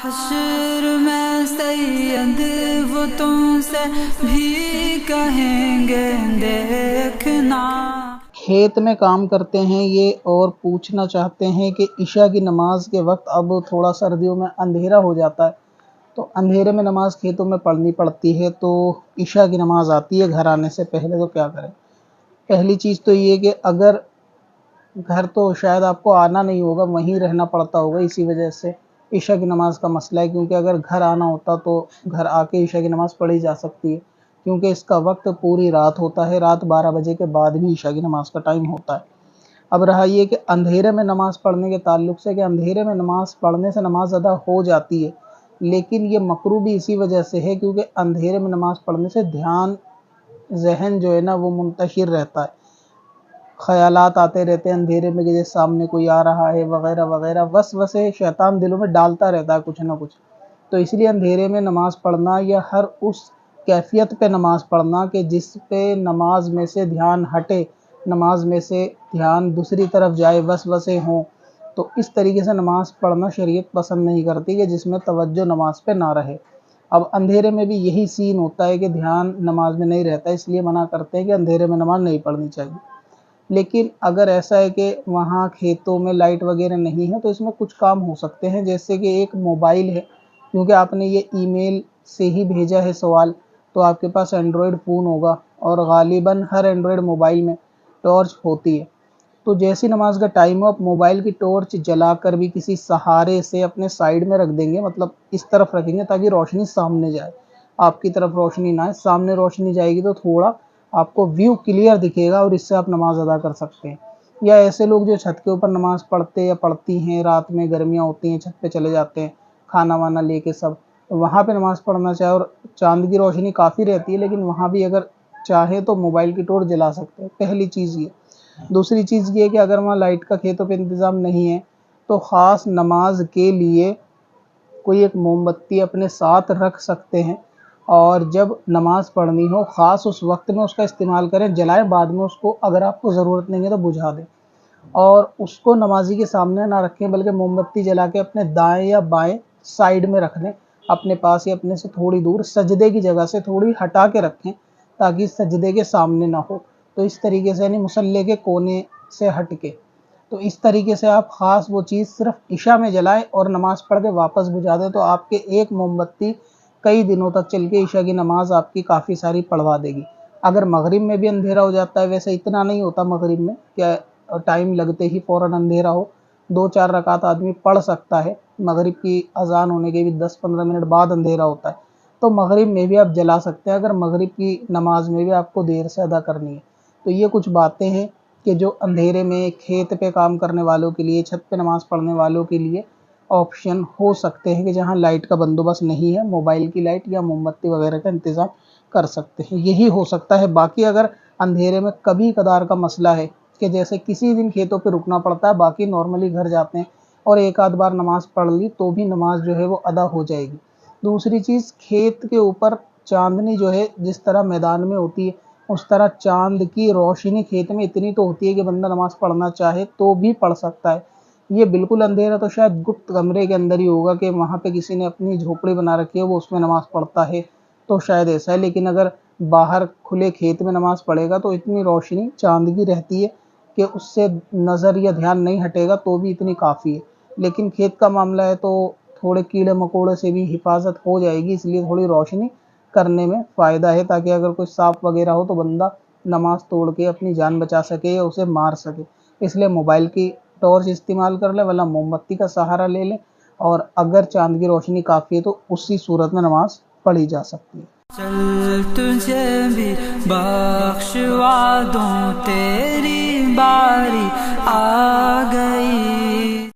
حشر میں سید وہ تم سے بھی کہیں گے دیکھنا۔ کھیت میں کام کرتے ہیں یہ اور پوچھنا چاہتے ہیں کہ عشاء کی نماز کے وقت اب تھوڑا سردیوں میں اندھیرا ہو جاتا ہے تو اندھیرے میں نماز کھیتوں میں پڑھنی پڑتی ہے، تو عشاء کی نماز آتی ہے گھر آنے سے پہلے، تو کیا کریں؟ پہلی چیز تو یہ کہ اگر گھر تو شاید آپ کو آنا نہیں ہوگا، وہیں رہنا پڑتا ہوگا، اسی وجہ سے عشاء کی نماز کا مسئلہ ہے، کیونکہ اگر گھر آنا ہوتا تو گھر آ کے عشاء کی نماز پڑھی جا سکتی ہے، کیونکہ اس کا وقت پوری رات ہوتا ہے، رات 12 بجے کے بعد بھی عشاء کی نماز کا ٹائم ہوتا ہے۔ اب رہا یہ کہ اندھیرے میں نماز پڑھنے کے تعلق سے، کہ اندھیرے میں نماز پڑھنے سے نماز ادا ہو جاتی ہے، لیکن یہ مکروہ بھی اسی وجہ سے ہے کیونکہ اندھیرے میں نماز پڑھنے سے ذہن جو ہے نا وہ منتشر رہتا ہے، خیالات آتے رہتے ہیں اندھیرے میں کہ جیسے سامنے کوئی آ رہا ہے وغیرہ وغیرہ، وسوسے شیطان دلوں میں ڈالتا رہتا ہے کچھ نہ کچھ، تو اس لیے اندھیرے میں نماز پڑھنا یا ہر اس کیفیت پہ نماز پڑھنا کہ جس پہ نماز میں سے دھیان ہٹے، نماز میں سے دھیان دوسری طرف جائے، وسوسے ہوں، تو اس طریقے سے نماز پڑھنا شریعت پسند نہیں کرتی کہ جس میں توجہ نماز پہ نہ رہے۔ اب اندھیرے میں بھی یہی سین ہوتا ہے کہ دھیان نماز میں نہیں رہتا، اس لیے منع کرتے ہیں کہ اندھیرے میں نماز نہیں پڑھنی چاہیے۔ لیکن اگر ایسا ہے کہ وہاں کھیتوں میں لائٹ وغیرہ نہیں ہے تو اس میں کچھ کام ہو سکتے ہیں، جیسے کہ ایک موبائل ہے، کیونکہ آپ نے یہ ای میل سے ہی بھیجا ہے سوال، تو آپ کے پاس اینڈرائڈ فون ہوگا اور غالباً ہر اینڈرائڈ موبائل میں ٹارچ ہوتی ہے، تو جیسی نماز کا ٹائم ہو آپ موبائل کی ٹارچ جلا کر بھی کسی سہارے سے اپنے سائیڈ میں رکھ دیں گے، مطلب اس طرف رکھیں گے تاکہ روشنی سامنے جائے، آپ کی طرف روشنی نہ آئے، سامنے روشنی جائے گی تو تھوڑا آپ کو ویو کلیئر دکھے گا اور اس سے آپ نماز ادا کر سکتے ہیں۔ یا ایسے لوگ جو چھت کے اوپر نماز پڑھتے یا پڑھتی ہیں، رات میں گرمیاں ہوتی ہیں چھت پہ چلے جاتے ہیں کھانا وانا لے کے، سب وہاں پہ نماز پڑھنا چاہے اور چاند کی روشنی کافی رہتی ہے، لیکن وہاں بھی اگر چاہے تو موبائل کی ٹارچ جلا سکتے ہیں، پہلی چیز یہ۔ دوسری چیز یہ کہ اگر وہاں لائٹ کا کھیتوں پہ انتظام نہیں ہے تو خاص نماز کے لیے کوئی ایک موم بتی اپنے ساتھ رکھ سکتے ہیں، اور جب نماز پڑھنی ہو خاص اس وقت میں اس کا استعمال کریں، جلائیں، بعد میں اس کو اگر آپ کو ضرورت نہیں ہے تو بجھا دیں، اور اس کو نمازی کے سامنے نہ رکھیں بلکہ موم بتی جلا کے اپنے دائیں یا بائیں سائیڈ میں رکھ دیں، اپنے پاس یا اپنے سے تھوڑی دور، سجدے کی جگہ سے تھوڑی ہٹا کے رکھیں تاکہ سجدے کے سامنے نہ ہو، تو اس طریقے سے یعنی مصلی کے کونے سے ہٹ کے، تو اس طریقے سے آپ خاص وہ چیز صرف عشاء میں جلائیں اور نماز پڑھ کے واپس بجھا دیں، تو آپ کے ایک موم بتی کئی دنوں تک چل کے عشاء کی نماز آپ کی کافی ساری پڑھوا دے گی۔ اگر مغرب میں بھی اندھیرا ہو جاتا ہے، ویسے اتنا نہیں ہوتا مغرب میں کہ ٹائم لگتے ہی فوراً اندھیرا ہو، 2-4 رکعت آدمی پڑھ سکتا ہے، مغرب کی اذان ہونے کے بھی 10-15 منٹ بعد اندھیرا ہوتا ہے، تو مغرب میں بھی آپ جلا سکتے ہیں اگر مغرب کی نماز میں بھی آپ کو دیر سے ادا کرنی ہے۔ تو یہ کچھ باتیں ہیں کہ جو اندھیرے میں کھیت پہ کام کرنے والوں کے لیے، چھت پہ نماز پڑھنے والوں کے لیے آپشن ہو سکتے ہیں، کہ جہاں لائٹ کا بندوبست نہیں ہے موبائل کی لائٹ یا موم بتی وغیرہ کا انتظام کر سکتے ہیں، یہی ہو سکتا ہے۔ باقی اگر اندھیرے میں کبھی کبھار کا مسئلہ ہے کہ جیسے کسی دن کھیتوں پہ رکنا پڑتا ہے، باقی نارملی گھر جاتے ہیں اور ایک آدھ بار نماز پڑھ لی تو بھی نماز جو ہے وہ ادا ہو جائے گی۔ دوسری چیز، کھیت کے اوپر چاندنی جو ہے جس طرح میدان میں ہوتی ہے اس طرح چاند کی روشنی کھیت میں اتنی تو ہوتی ہے کہ بندہ نماز پڑھنا چاہے تو بھی پڑھ سکتا ہے۔ یہ بالکل اندھیرا تو شاید گپت کمرے کے اندر ہی ہوگا کہ وہاں پہ کسی نے اپنی جھوپڑی بنا رکھی ہے وہ اس میں نماز پڑھتا ہے، تو شاید ایسا ہے، لیکن اگر باہر کھلے کھیت میں نماز پڑھے گا تو اتنی روشنی چاند کی رہتی ہے کہ اس سے نظر یا دھیان نہیں ہٹے گا تو بھی اتنی کافی ہے۔ لیکن کھیت کا معاملہ ہے تو تھوڑے کیڑے مکوڑے سے بھی حفاظت ہو جائے گی، اس لیے تھوڑی روشنی کرنے میں فائدہ ہے تاکہ اگر کوئی سانپ وغیرہ ہو تو بندہ نماز توڑ کے اپنی جان بچا سکے یا اسے مار سکے، اس لیے موبائل کی ٹارچ استعمال کر لیں ورنہ موم بتی کا سہارا لے لیں، اور اگر چاند کی روشنی کافی ہے تو اسی صورت میں نماز پڑھی جا سکتی ہے۔ چل تجھے بھی بخشوا دوں، تیری باری آ گئی۔